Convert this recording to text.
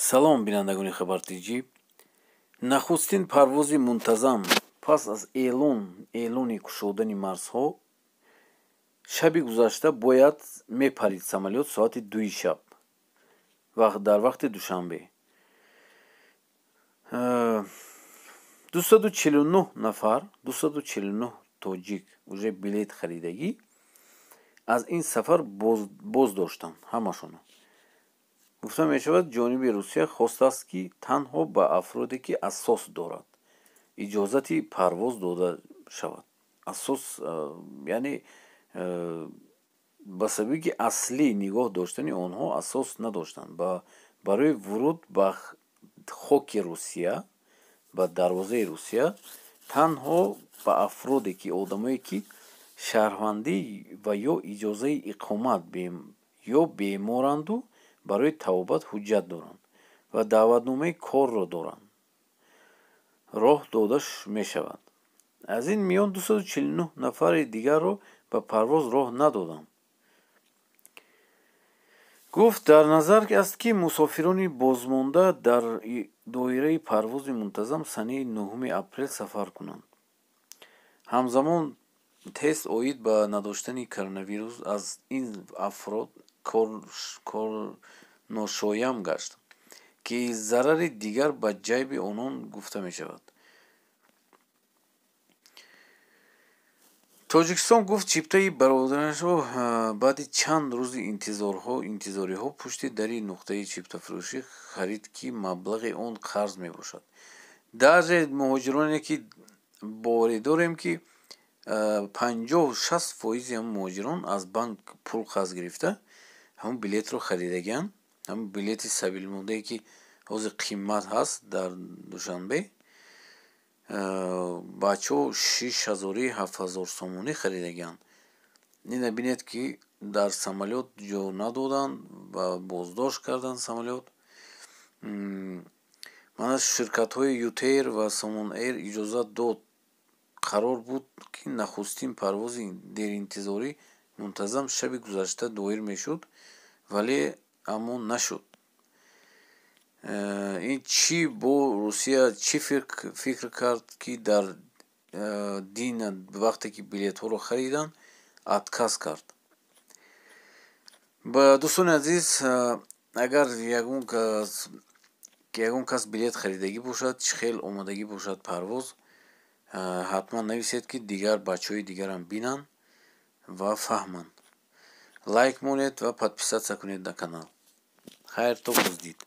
салом бинандагони хабартиҷӣ. Нахустин парвози мунтазам пас аз эълони кушодани марзҳо шаби гузашта бояд мепарид самолёт соати 2 шаб дар вақти душанбе. 249 нафар 249 тоҷик уже билет харидагӣ аз ин сафар боз доштанд. Ҳамашон гуфта мешавад ҷониби Русия хостааст ки танҳо ба афроде ки асос дорад иҷозати парвоз дода шавад. Асос яъне ба сабаби ки аслӣ нигоҳ доштани онҳо асос надоштанд барои вуруд ба хоки Русия, ба дарвозаи Русия танҳо ба афроде ки одамое ки шаҳрвандӣ ва ё иҷозаи иқомат ё беморанду барои тавобат ҳуҷҷат доранд ва даъватномаи корро доранд роҳ дода мешавад. Аз ин миён 249 нафари дигарро ба парвоз роҳ надоданд. гуфт дар назар аст ки мусофирони бозмонда дар доираи парвози мунтазам санаи 9 апрел сафар кунанд. ҳамзамон тест оид ба надоштани коронавирус аз ин афрод корношоям гашт, ки зарари дигар ба ҷайби онон гуфта мешавад. тоҷикистон гуфт чиптаи бародаронашро баъди чанд рӯзи интизориҳо пушти дари нуқтаи чиптафурӯшӣ харид ки маблағи он қарз мебошад. даже муҳоҷироне ки боварӣ дорем ки 50-60% ҳам муҳоҷирон аз банк пул қарз гирифта ҳамун билетро харидагиянд. ҳамун билети сабилмондае ки ҳозир қимат ҳаст дар душанбе бачаҳо 6000-7000 сомонӣ харидагиянд. ина бинед ки дар самолёт ҷо надоданд ва боздошт карданд самолёт. мана ширкатҳои ютейр ва Somon Air иҷозат дод. қарор буд ки нахустин парвози деринтизорӣ мунтазам шаби гузашта доир мешуд, вале аммо нашуд. ин чӣ бо Русия чӣ фикр кард ки дар дина вақте ки билетҳоро хариданд отказ кард. ба дӯстони азиз, агар ягон кас билет харидагӣ бошад, чӣ хел омодагӣ бошад парвоз, ҳатман нависед ки дигар бачаҳои дигарам бинанд ва фаҳманд. лайк монед ва подписатсия кунед на канал. хайр, то боздид.